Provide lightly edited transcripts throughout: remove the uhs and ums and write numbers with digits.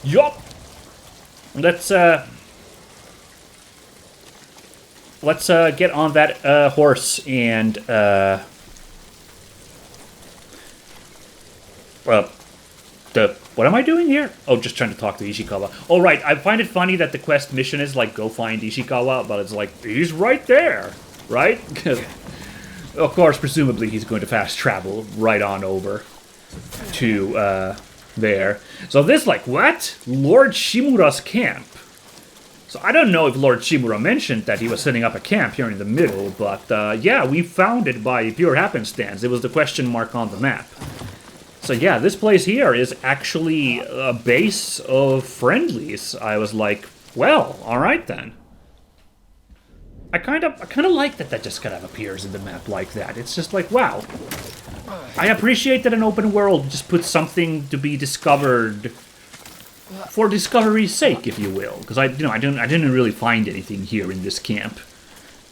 Yup! Let's get on that horse and what am I doing here? Oh, just trying to talk to Ishikawa. Oh, right. I find it funny that the quest mission is like, go find Ishikawa, but it's like, he's right there, right? Of course, presumably he's going to fast travel right on over to there. So this, like, what? Lord Shimura's camp. So I don't know if Lord Shimura mentioned that he was setting up a camp here in the middle, but yeah, we found it by pure happenstance. It was the question mark on the map. So yeah, this place here is actually a base of friendlies. I was like, well, alright then. I kind of like that just kind of appears in the map like that. It's just like, wow. I appreciate that an open world just puts something to be discovered for discovery's sake, if you will. Because I didn't really find anything here in this camp.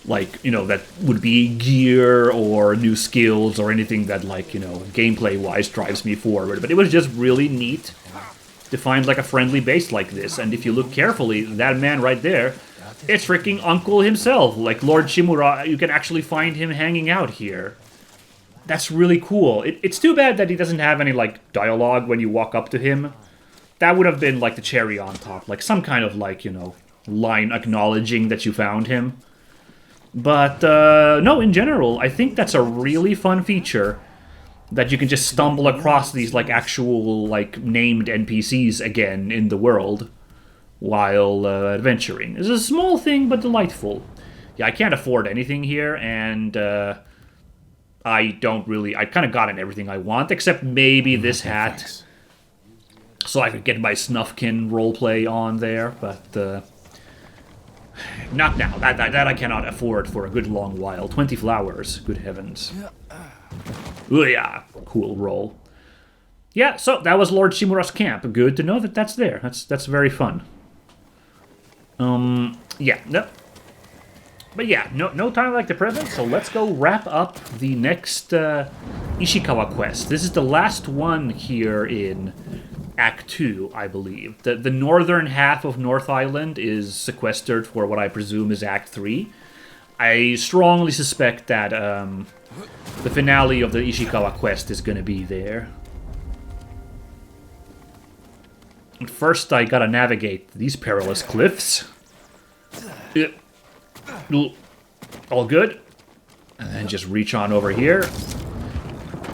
Like, that would be gear or new skills or anything that, like, gameplay-wise drives me forward. But it was just really neat to find, like, a friendly base like this. And if you look carefully, that man right there, it's freaking Uncle himself. Like, Lord Shimura, you can actually find him hanging out here. That's really cool. It's too bad that he doesn't have any, like, dialogue when you walk up to him. That would have been, like, the cherry on top. Like, some kind of, like, line acknowledging that you found him. But, no, in general, I think that's a really fun feature. That you can just stumble across these, like, actual, like, named NPCs again in the world while adventuring. It's a small thing, but delightful. Yeah, I can't afford anything here, and I kind of gotten everything I want, except maybe this hat. So I could get my Snuffkin roleplay on there, but not now. That I cannot afford for a good long while. 20 flowers, good heavens. Ooh, yeah, cool roll. Yeah, so that was Lord Shimura's camp. Good to know that that's there. That's very fun. Yeah, no. But yeah, no time like the present, so let's go wrap up the next Ishikawa quest. This is the last one here in Act 2, I believe. The northern half of North Island is sequestered for what I presume is Act 3. I strongly suspect that the finale of the Ishikawa quest is going to be there. First, I gotta navigate these perilous cliffs. All good. And then just reach on over here.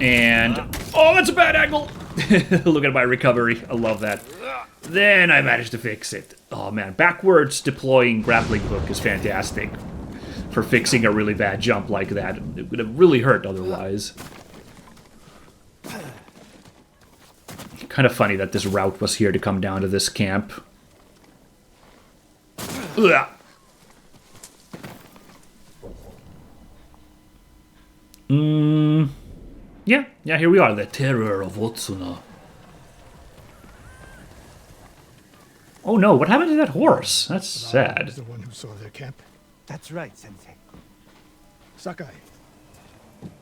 And... oh, that's a bad angle! Look at my recovery. I love that. Then I managed to fix it. Oh, man. Backwards deploying grappling hook is fantastic. For fixing a really bad jump like that. It would have really hurt otherwise. Kind of funny that this route was here to come down to this camp. Ugh. Yeah, here we are, the terror of Otsuna. Oh no, what happened to that horse? That's sad. The one who saw their camp. That's right, Sensei. Sakai.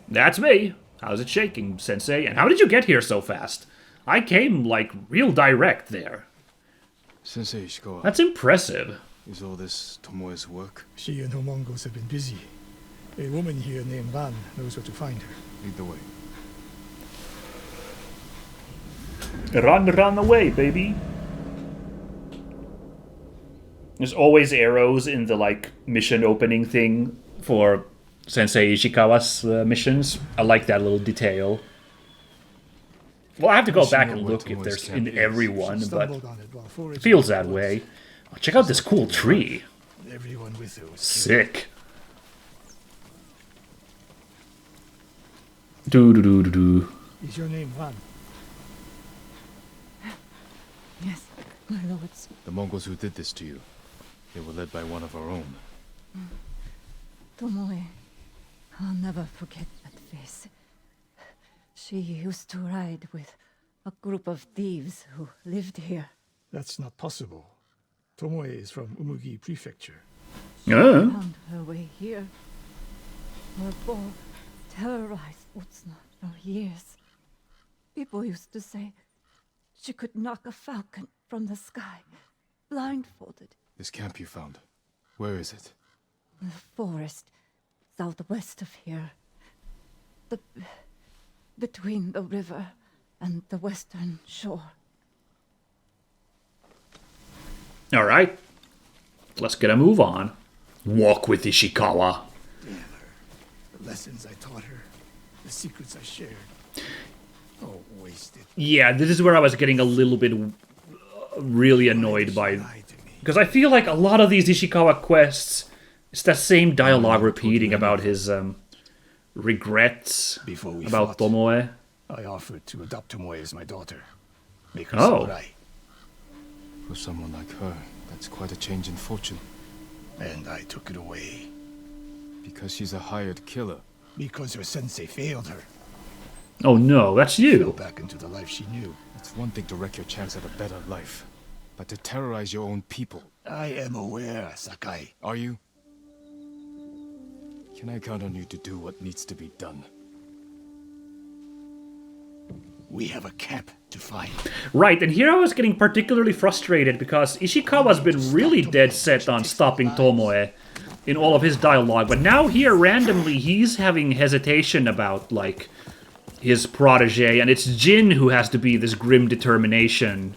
That's me. How's it shaking, Sensei? And how did you get here so fast? I came, like, real direct there. Sensei Ishikawa. That's impressive. Is all this Tomoe's work? She and her Mongols have been busy. A woman here named Ran knows where to find her. Lead the way. Run away, baby. There's always arrows in the, like, mission opening thing for Sensei Ishikawa's missions. I like that little detail. Well, I have to go back and look if there's in every one, but it feels that way. Oh, check out this cool tree. Everyone with her was sick. Do. Is your name Ran? Yes, my lords. The Mongols who did this to you, they were led by one of our own. Tomoe. I'll never forget that face. She used to ride with a group of thieves who lived here. That's not possible. Tomoe is from Umugi Prefecture. She found her way here. Her bow terrorized Otsuna for years. People used to say she could knock a falcon from the sky, blindfolded. This camp you found, where is it? The forest, southwest of here. Between the river and the western shore. All right. Let's get a move on. Walk with Ishikawa. Damn her. The lessons I taught her. The secrets I shared. Oh, wasted. Yeah, this is where I was getting a little bit really annoyed by... Lied to me. Because I feel like a lot of these Ishikawa quests, it's that same dialogue repeating about his regrets Before we about fought, Tomoe. I offered to adopt Tomoe as my daughter. Make her Oh. samurai. For someone like her, that's quite a change in fortune. And I took it away. Because she's a hired killer. Because her sensei failed her. Oh no, that's Fell you. back into the life she knew. It's one thing to wreck your chance at a better life, but to terrorize your own people. I am aware, Sakai. Are you? Can I count on you to do what needs to be done? We have a camp to find. Right, and here I was getting particularly frustrated because Ishikawa's been really dead set on stopping Tomoe in all of his dialogue, but now here randomly he's having hesitation about, like, his protege, and it's Jin who has to be this grim determination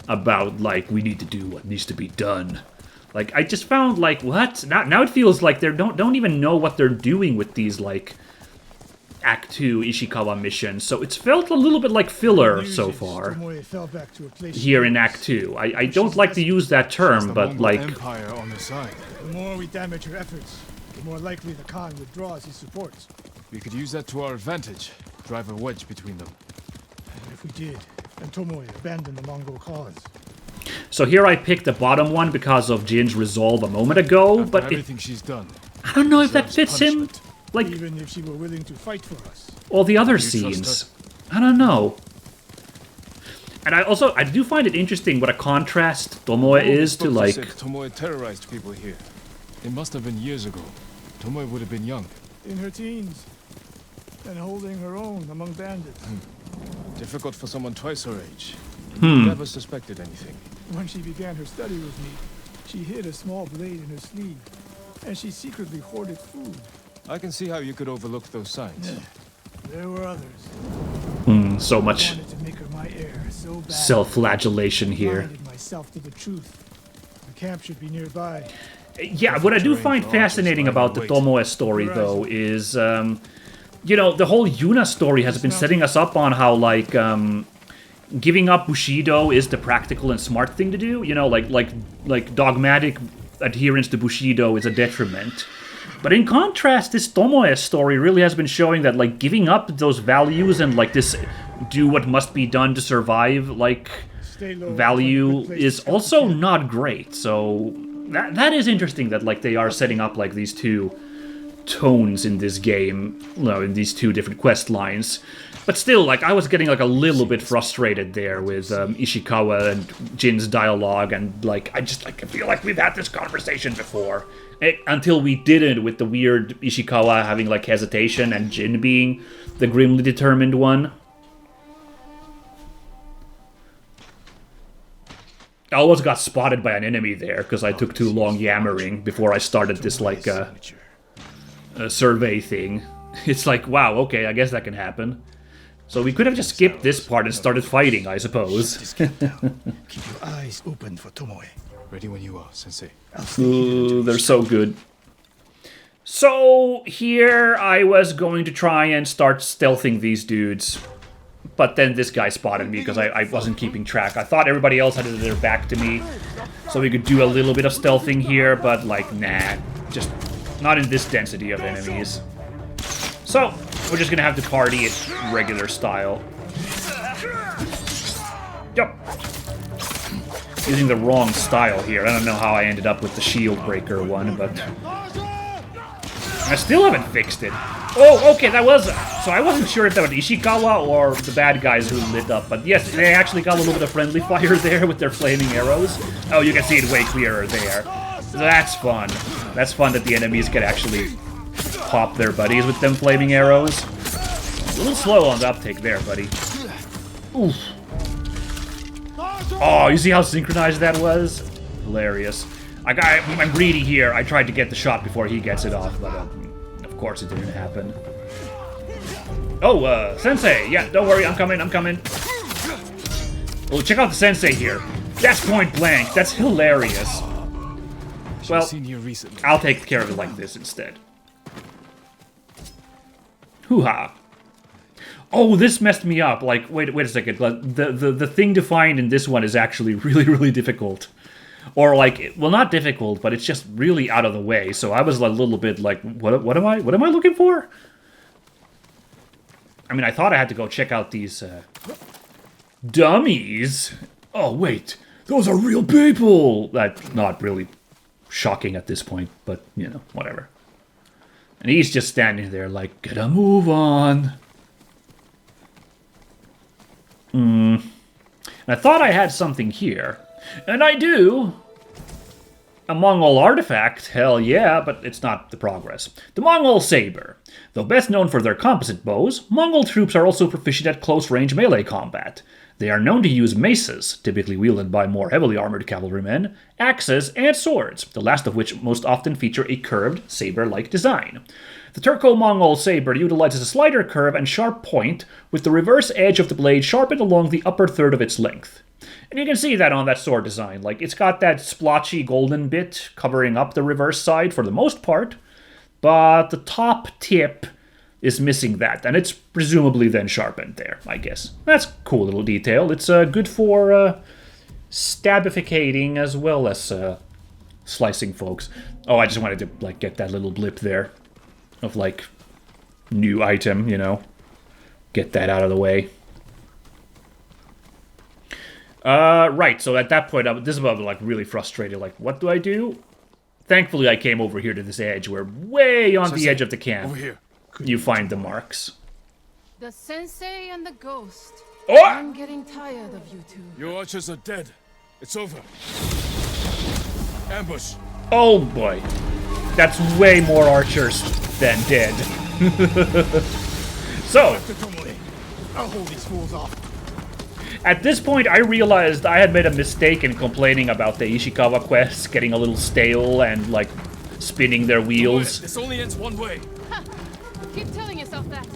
about, like, we need to do what needs to be done. Like, I just found, like, what? Now it feels like they don't even know what they're doing with these, like, Act 2 Ishikawa missions, so it's felt a little bit like filler so far Tomoe fell back to a place here in Act 2. I don't like to use that term, but, like... Empire on her side. The more we damage her efforts, the more likely the Khan withdraws his support. We could use that to our advantage. Drive a wedge between them. And if we did, then Tomoe abandoned the Mongol cause. So here I picked the bottom one because of Jin's resolve a moment ago, After but everything she's done. I don't know if that deserves fits him. punishment. Like, Even if she were willing to fight for us. all the other You trust scenes. I don't know. And I do find it interesting what a contrast Tomoe is to, like... Tomoe terrorized people here. It must have been years ago. Tomoe would have been young. In her teens. And holding her own among bandits. Difficult for someone twice her age. Never suspected anything. When she began her study with me, she hid a small blade in her sleeve. And she secretly hoarded food. I can see how you could overlook those signs. There were others. So I much wanted to make her my heir so bad. self-flagellation here. Blinded myself to the truth. The camp should be nearby. Yeah, what I do find fascinating about the Tomoe story, though, is, you know, the whole Yuna story has been setting us up on how, like, giving up Bushido is the practical and smart thing to do. You know, like dogmatic adherence to Bushido is a detriment. But in contrast, this Tomoe story really has been showing that, like, giving up those values and, like, this do what must be done to survive, like, Stay low, value find a good place is to scout also the camp. not great. So that is interesting that, like, they are setting up, like, these two tones in this game, you know, in these two different quest lines. But still, like, I was getting, like, a little bit frustrated there with Ishikawa and Jin's dialogue, and, like, I feel like we've had this conversation before. Until we didn't, with the weird Ishikawa having, like, hesitation and Jin being the grimly determined one. I almost got spotted by an enemy there, because I took too long yammering before I started this, like, survey thing. It's like, wow, okay, I guess that can happen. So we could have just skipped this part and started fighting, I suppose. This camp down. Keep your eyes open for Tomoe. Ready when you are, Sensei. I'll sneak in Ooh, until they're you so good. So here I was going to try and start stealthing these dudes. But then this guy spotted me because I wasn't keeping track. I thought everybody else had their back to me. So we could do a little bit of stealthing here, but like, nah. Just not in this density of enemies. So, we're just gonna have to party it regular style. Yup. Using the wrong style here. I don't know how I ended up with the shield breaker one, but I still haven't fixed it. Oh, okay, that was... So I wasn't sure if that was Ishikawa or the bad guys who lit up, but yes, they actually got a little bit of friendly fire there with their flaming arrows. Oh, you can see it way clearer there. So that's fun. That's fun that the enemies can actually pop their buddies with them flaming arrows. A little slow on the uptake there, buddy. Oof. Oh, you see how synchronized that was? Hilarious. I'm greedy here. I tried to get the shot before he gets it off, but of course it didn't happen. Oh, Sensei! Yeah, don't worry, I'm coming. Oh, check out the Sensei here. That's point blank. That's hilarious. Well, Seen here recently. I'll take care of it like this instead. Hoo-ha. Oh, this messed me up. Like, wait a second. The thing to find in this one is actually really, really difficult. Or like, well, not difficult, but it's just really out of the way. So I was a little bit like, what am I looking for? I mean, I thought I had to go check out these dummies. Oh wait, those are real people. That's not really shocking at this point, but you know, whatever. And he's just standing there like, get a move on. And I thought I had something here. And I do. A Mongol artifact, hell yeah, but it's not the progress. The Mongol saber. Though best known for their composite bows, Mongol troops are also proficient at close-range melee combat. They are known to use maces, typically wielded by more heavily armored cavalrymen, axes, and swords, the last of which most often feature a curved, saber-like design. The Turco-Mongol saber utilizes a slighter curve and sharp point, with the reverse edge of the blade sharpened along the upper third of its length. And you can see that on that sword design. Like, it's got that splotchy golden bit covering up the reverse side for the most part, but the top tip is missing that, and it's presumably then sharpened there, I guess. That's a cool little detail. It's good for stabificating as well as slicing folks. Oh, I just wanted to, like, get that little blip there of, like, new item, you know. Get that out of the way. Right, so at that point, this is about, like, really frustrated. Like, what do I do? Thankfully, I came over here to this edge, where way on the edge of the camp, Over here. you find the marks. The Sensei and the Ghost. Oh! I'm getting tired of you two. Your archers are dead. It's over. Ambush. Oh boy. That's way more archers than dead. So, Dr. Tomoe, I'll hold these fools off. at this point, I realized I had made a mistake in complaining about the Ishikawa quests getting a little stale and, like, spinning their wheels. This only ends one way. Keep telling yourself that.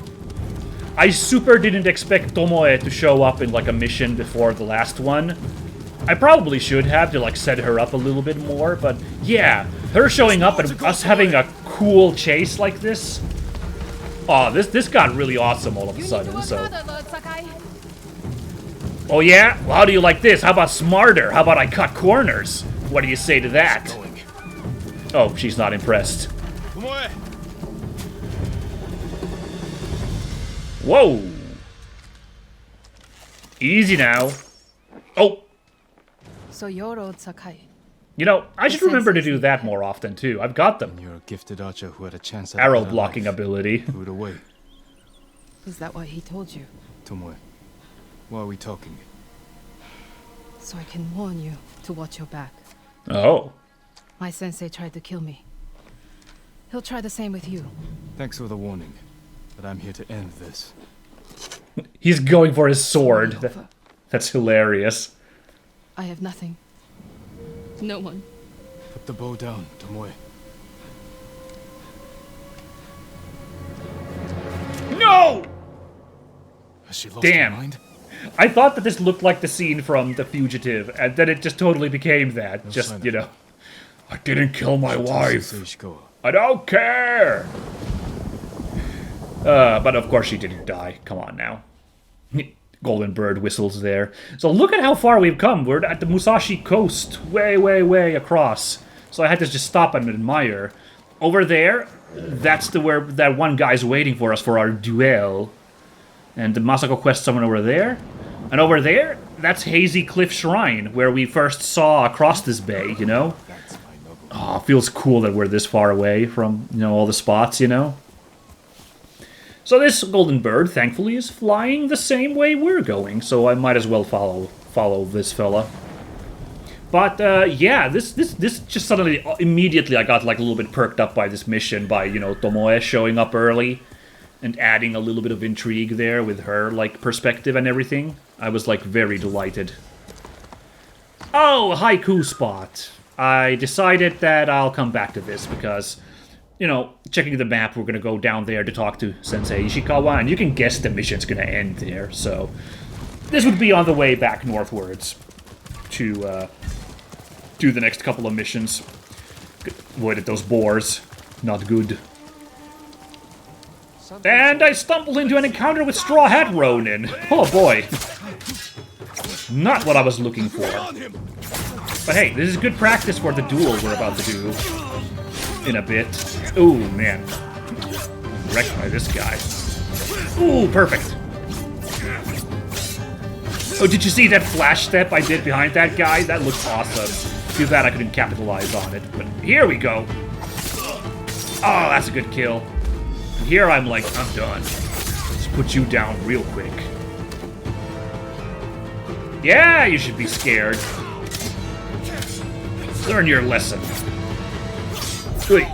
I super didn't expect Tomoe to show up in, like, a mission before the last one. I probably should have to, like, set her up a little bit more, but yeah, her showing up and us having a cool chase like this. Oh, this got really awesome all of a You need to sudden, work so. harder, Lord Sakai. Oh yeah? Well, how do you like this? How about smarter? How about I cut corners? What do you say to that? Oh, she's not impressed. Tomoe. Whoa! Easy now. Oh! So you're Lord Sakai. You know, I should remember to do that more often, too. I've got them. You're a gifted archer who had a chance at Arrow a better blocking life. ability. Threw it away. Is that what he told you? Tomoe, why are we talking? So I can warn you to watch your back. Oh. My sensei tried to kill me. He'll try the same with you. Thanks for the warning, but I'm here to end this. He's going for his sword. Over. That's hilarious. I have nothing. No one. Put the bow down, Tomoe. No! Has she lost Damn. her mind? I thought that this looked like the scene from The Fugitive, and then it just totally became that. No Just, sign of you know. I didn't kill my wife. Sensei Ishikawa. I don't care! But of course she didn't die. Come on now. Golden bird whistles there. So look at how far we've come. We're at the Musashi coast. Way, way, way across. So I had to just stop and admire. Over there, that's where that one guy's waiting for us for our duel. And the Masako quest someone over there. And over there, that's Hazy Cliff Shrine, where we first saw across this bay, you know? Oh, it feels cool that we're this far away from, you know, all the spots, you know? So this golden bird, thankfully, is flying the same way we're going, so I might as well follow this fella. But, yeah, this just suddenly, immediately I got, like, a little bit perked up by this mission by, you know, Tomoe showing up early and adding a little bit of intrigue there with her, like, perspective and everything. I was, like, very delighted. Oh, haiku spot. I decided that I'll come back to this because, you know, checking the map, we're going to go down there to talk to Sensei Ishikawa, and you can guess the mission's going to end there, so this would be on the way back northwards to do the next couple of missions. Avoided those boars. Not good. And I stumbled into an encounter with Straw Hat Ronin. Oh boy. Not what I was looking for. But hey, this is good practice for the duel we're about to do in a bit. Ooh, man. Wrecked by this guy. Ooh, perfect. Oh, did you see that flash step I did behind that guy? That looks awesome. Too bad I couldn't capitalize on it. But here we go. Oh, that's a good kill. And here I'm like, I'm done. Let's put you down real quick. Yeah, you should be scared. Learn your lesson. Wait.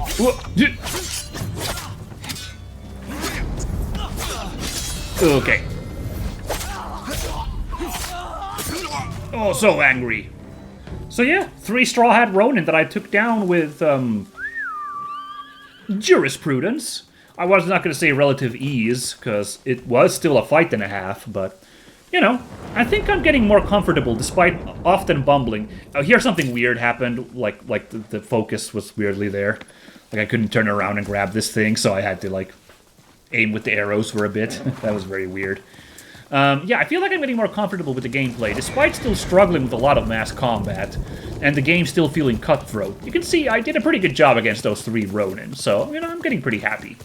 Okay. Oh, so angry. So yeah, 3 Straw Hat Ronin that I took down with, jurisprudence. I was not going to say relative ease, because it was still a fight and a half, but, you know, I think I'm getting more comfortable despite often bumbling. Oh, here something weird happened, like the focus was weirdly there. Like I couldn't turn around and grab this thing, so I had to, like, aim with the arrows for a bit. That was very weird. Yeah, I feel like I'm getting more comfortable with the gameplay, despite still struggling with a lot of mass combat, and the game still feeling cutthroat. You can see I did a pretty good job against those 3 Ronin, so, you know, I'm getting pretty happy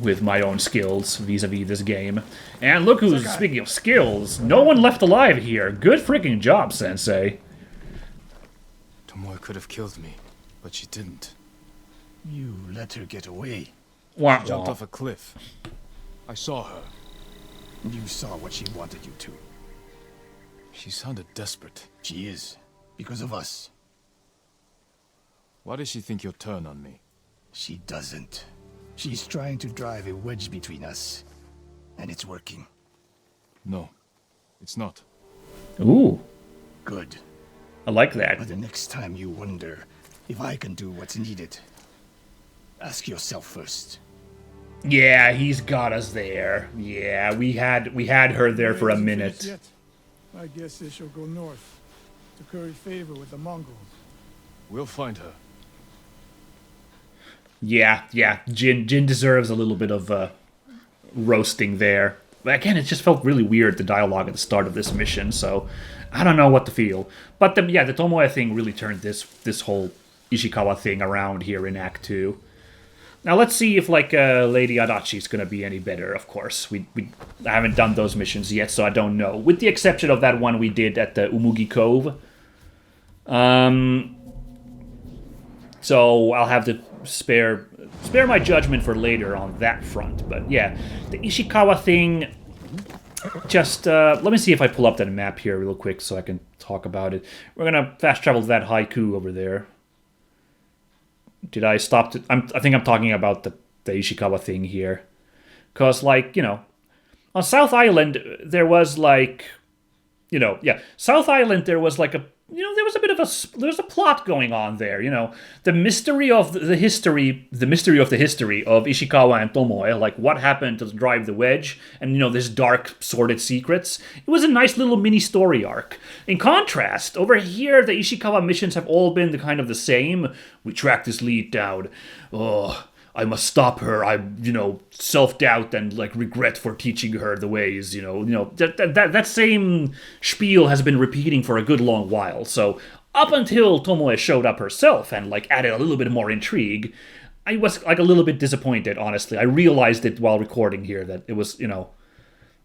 with my own skills vis-a-vis this game. And look who's, speaking of skills, no one left alive here. Good freaking job, Sensei. Tomoe could have killed me, but she didn't. You let her get away. Wah, She jumped wah. off a cliff. I saw her. You saw what she wanted you to. She sounded desperate. She is. Because of us. Why does she think you'll turn on me? She doesn't. She's trying to drive a wedge between us. And it's working. No, it's not. Ooh, Good. I like that. But the next time you wonder if I can do what's needed, ask yourself first. Yeah, he's got us there. Yeah, we had her there for a minute. I guess they shall go north to curry favor with the Mongols. We'll find her. Yeah. Jin deserves a little bit of roasting there. But again, it just felt really weird, the dialogue at the start of this mission, so I don't know what to feel. But the Tomoe thing really turned this whole Ishikawa thing around here in Act 2. Now let's see if, like, Lady Adachi's gonna be any better, of course. I haven't done those missions yet, so I don't know. With the exception of that one we did at the Umugi Cove. So I'll have to spare my judgment for later on that front. But yeah, the Ishikawa thing, just, let me see if I pull up that map here real quick so I can talk about it. We're gonna fast travel to that haiku over there. Did I stop to... I think I'm talking about the Ishikawa thing here. Because, like, you know, on South Island, there was, like... You know, yeah, South Island, there was, like, a... You know, there was a bit of a... There was a plot going on there, you know. The mystery of the history of Ishikawa and Tomoe, like, what happened to drive the wedge, and, you know, this dark, sordid secrets. It was a nice little mini-story arc. In contrast, over here, the Ishikawa missions have all been the same. We track this lead down. Oh, I must stop her. I, you know, self-doubt and, like, regret for teaching her the ways, you know. That same spiel has been repeating for a good long while. So, up until Tomoe showed up herself and, like, added a little bit more intrigue, I was, like, a little bit disappointed, honestly. I realized it while recording here that it was, you know,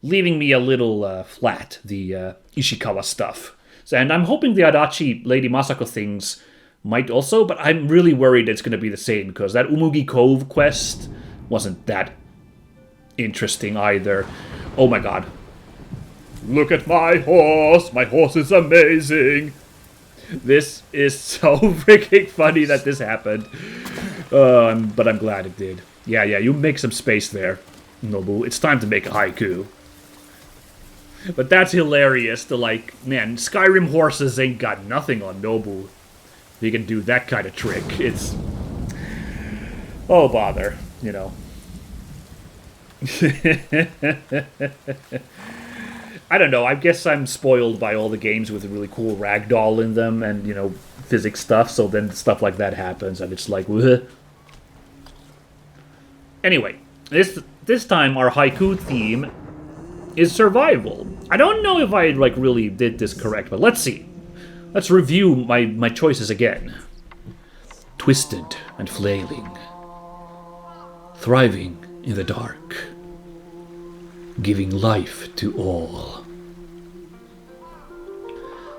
leaving me a little flat, the Ishikawa stuff. So, and I'm hoping the Adachi Lady Masako things might also, but I'm really worried it's going to be the same, because that Umugi Cove quest wasn't that interesting either. Oh my god. Look at my horse! My horse is amazing! This is so freaking funny that this happened. But I'm glad it did. Yeah, you make some space there, Nobu. It's time to make a haiku. But that's hilarious to like, man, Skyrim horses ain't got nothing on Nobu. He can do that kind of trick. It's... Oh, bother, you know. I don't know, I guess I'm spoiled by all the games with a really cool ragdoll in them and, you know, physics stuff, so then stuff like that happens and it's like, bleh. Anyway, this time our haiku theme is survival. I don't know if I, like, really did this correct, but let's see. Let's review my choices again. Twisted and flailing. Thriving in the dark. Giving life to all.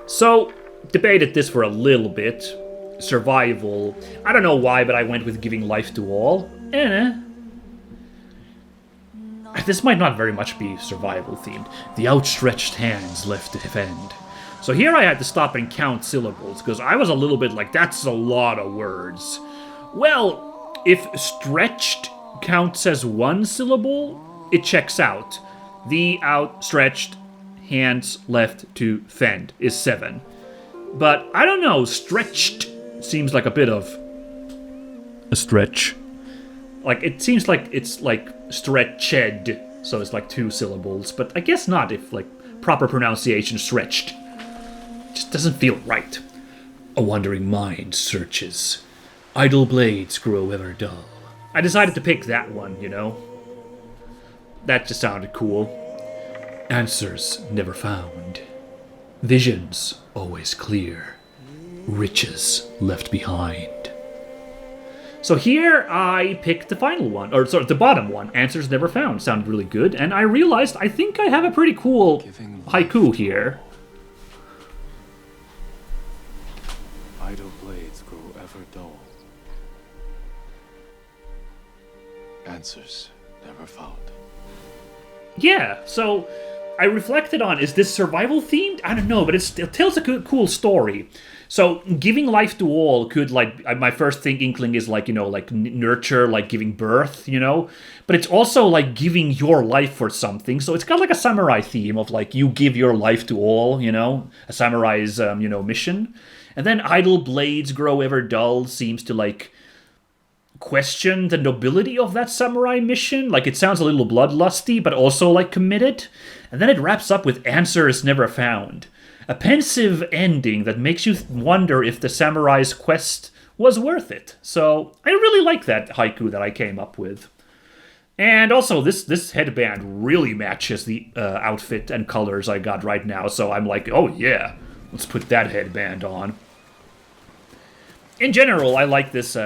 So, debated this for a little bit. Survival. I don't know why, but I went with giving life to all. This might not very much be survival themed. The outstretched hands left to defend. So here I had to stop and count syllables, because I was a little bit like, that's a lot of words. Well, if stretched counts as one syllable, it checks out. The outstretched hands left to fend is 7. But I don't know, stretched seems like a bit of a stretch. Like, it seems like it's like stretched, so it's like 2 syllables, but I guess not if, like, proper pronunciation stretched. It just doesn't feel right. A wandering mind searches. Idle blades grow ever dull. I decided to pick that one, you know? That just sounded cool. Answers never found. Visions always clear. Riches left behind. So here I picked the final one, or sorry, the bottom one. Answers never found. Sounded really good, and I realized I think I have a pretty cool haiku here. Idle blades grow ever dull. Answers never found. Yeah, so I reflected on, is this survival themed? I don't know, but it tells a cool story. So giving life to all could, like, my first inkling is like, you know, like nurture, like giving birth, you know? But it's also like giving your life for something. So it's got like a samurai theme of like, you give your life to all, you know? A samurai's, you know, mission. And then idle blades grow ever dull seems to like question the nobility of that samurai mission. Like, it sounds a little bloodlusty, but also like committed. And then it wraps up with answers never found. A pensive ending that makes you wonder if the samurai's quest was worth it. So I really like that haiku that I came up with. And also, this headband really matches the outfit and colors I got right now. So I'm like, oh yeah, let's put that headband on. In general, I like this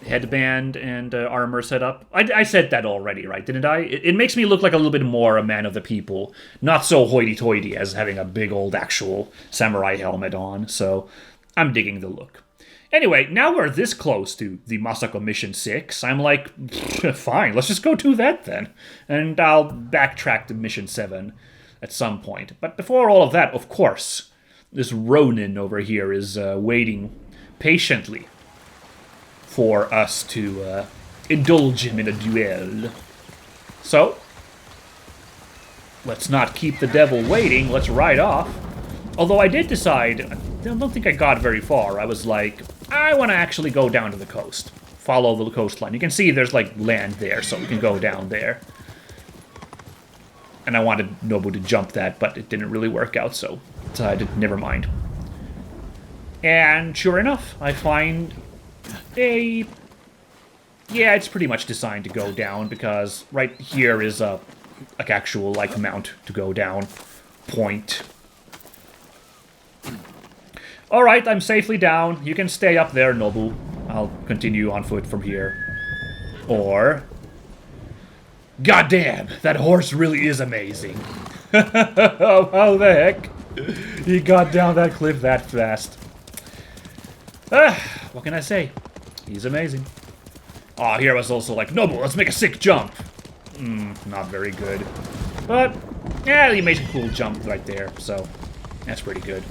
headband and armor setup. I said that already, right? Didn't I? It makes me look like a little bit more a man of the people. Not so hoity-toity as having a big old actual samurai helmet on. So I'm digging the look. Anyway, now we're this close to the Masako Mission 6. I'm like, fine, let's just go do that then. And I'll backtrack to Mission 7 at some point. But before all of that, of course, this Ronin over here is waiting patiently for us to indulge him in a duel. So, let's not keep the devil waiting, let's ride off. Although I did decide, I don't think I got very far, I was like, I want to actually go down to the coast. Follow the coastline. You can see there's like land there, so we can go down there. And I wanted Nobu to jump that, but it didn't really work out, so decided, never mind. And sure enough, I find yeah, it's pretty much designed to go down, because right here is a actual like mount to go down point. Alright, I'm safely down. You can stay up there, Nobu. I'll continue on foot from here. Or... goddamn, that horse really is amazing. How the heck? He got down that cliff that fast. What can I say? He's amazing. Oh, here I was also like, Nobu, let's make a sick jump. Not very good. But, yeah, he made a cool jump right there, so that's pretty good.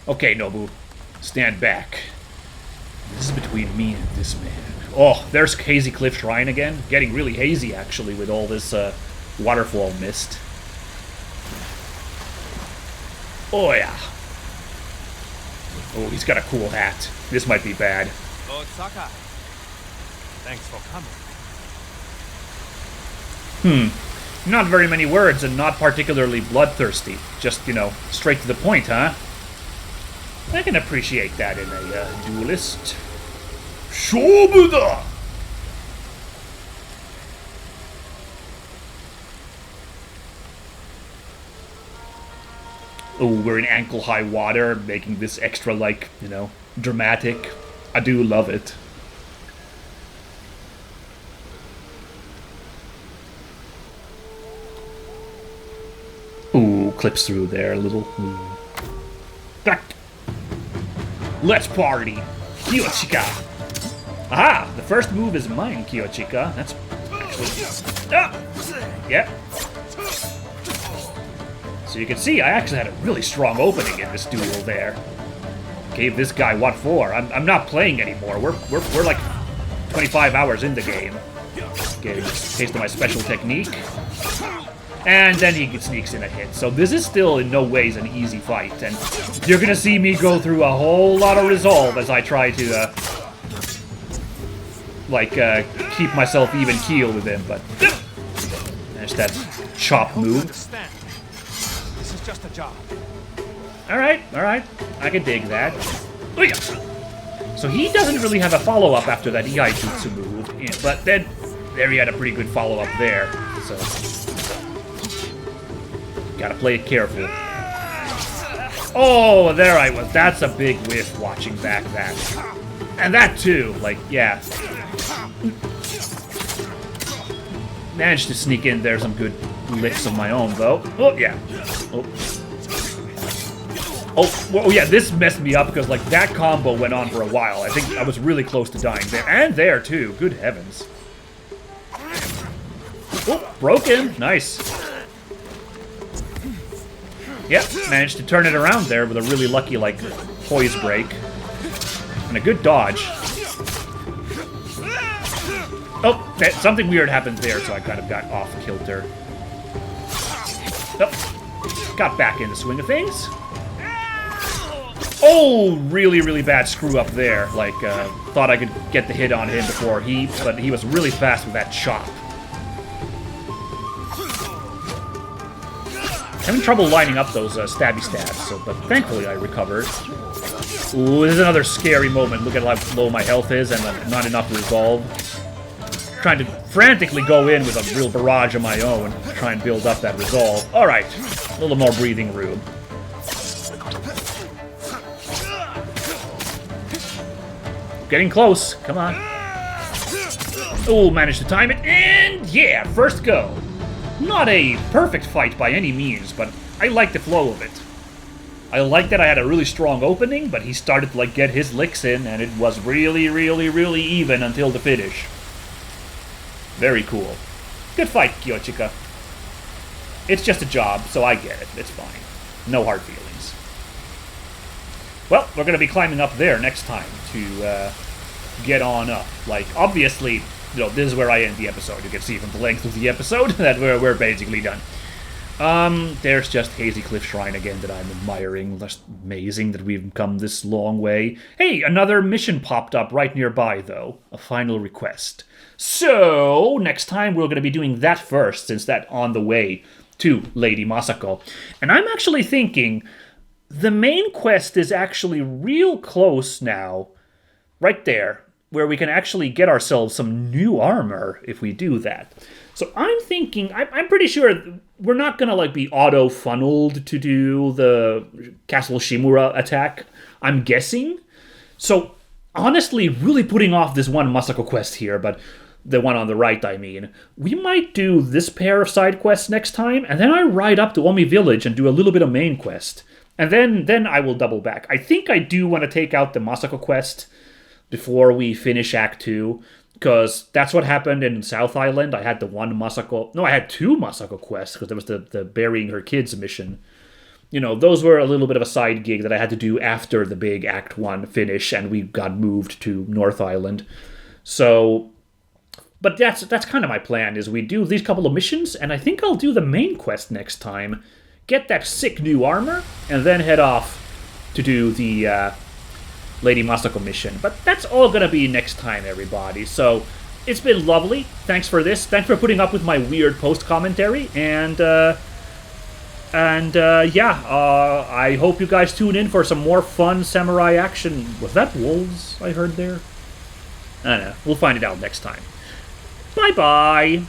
Okay, Nobu, stand back. This is between me and this man. Oh, there's Hazy Cliff Shrine again. Getting really hazy, actually, with all this waterfall mist. Oh, yeah. Oh, he's got a cool hat. This might be bad. Lord Saka, thanks for coming. Not very many words and not particularly bloodthirsty. Just, straight to the point, huh? I can appreciate that in a duelist. Shobuda! Oh, we're in ankle-high water, making this extra, dramatic. I do love it. Ooh, clips through there a little. Ooh. Let's party! Kyochika! Aha! The first move is mine, Kyochika. That's actually... Ah! Yep. So you can see, I actually had a really strong opening in this duel there. Gave this guy what for? I'm not playing anymore. We're like 25 hours in the game. Getting a taste of my special technique. And then he sneaks in a hit. So this is still in no ways an easy fight. And you're gonna see me go through a whole lot of resolve as I try to, keep myself even keel with him. But there's that chop move. This is just a job. Alright. I can dig that. So he doesn't really have a follow-up after that Iai Jutsu move. But then, there he had a pretty good follow-up there. So... gotta play it careful. Oh, there I was. That's a big whiff watching back that. And that too, yeah. Managed to sneak in there some good licks of my own, though. Oh, yeah. Oh, yeah, this messed me up because, that combo went on for a while. I think I was really close to dying there. And there, too. Good heavens. Oh, broken. Nice. Yep, managed to turn it around there with a really lucky, poise break. And a good dodge. Oh, something weird happened there, so I kind of got off kilter. Oh, got back in the swing of things. Oh, really, really bad screw up there. Thought I could get the hit on him before but he was really fast with that chop. Having trouble lining up those stabby stabs, but thankfully I recovered. Ooh, this is another scary moment. Look at how low my health is and not enough to resolve. Trying to frantically go in with a real barrage of my own to try and build up that resolve. Alright, a little more breathing room. Getting close, come on. Oh, managed to time it, and yeah, first go. Not a perfect fight by any means, but I like the flow of it. I like that I had a really strong opening, but he started to get his licks in, and it was really, really, really even until the finish. Very cool. Good fight, Kyochika. It's just a job, so I get it. It's fine. No hard feelings. Well, we're going to be climbing up there next time to get on up. Obviously... this is where I end the episode. You can see from the length of the episode that we're basically done. There's just Hazy Cliff Shrine again that I'm admiring. Just amazing that we've come this long way. Hey, another mission popped up right nearby, though. A final request. So, next time we're going to be doing that first, since that's on the way to Lady Masako. And I'm actually thinking the main quest is actually real close now. Right there. Where we can actually get ourselves some new armor if we do that. So I'm thinking, I'm pretty sure we're not gonna be auto-funneled to do the Castle Shimura attack, I'm guessing. So honestly, really putting off this one Masako quest here, but the one on the right, I mean. We might do this pair of side quests next time, and then I ride up to Omi Village and do a little bit of main quest. And then I will double back. I think I do want to take out the Masako quest before we finish Act 2, because that's what happened in South Island. I had the one Masako... No, I had two Masako quests, because there was the burying her kids mission. Those were a little bit of a side gig that I had to do after the big Act 1 finish, and we got moved to North Island. So... But that's kind of my plan, is we do these couple of missions, and I think I'll do the main quest next time, get that sick new armor, and then head off to do the Lady Masako mission. But that's all gonna be next time, everybody. So it's been lovely. Thanks for this. Thanks for putting up with my weird post commentary. And I hope you guys tune in for some more fun samurai action. Was that wolves I heard there? I don't know. We'll find it out next time. Bye bye.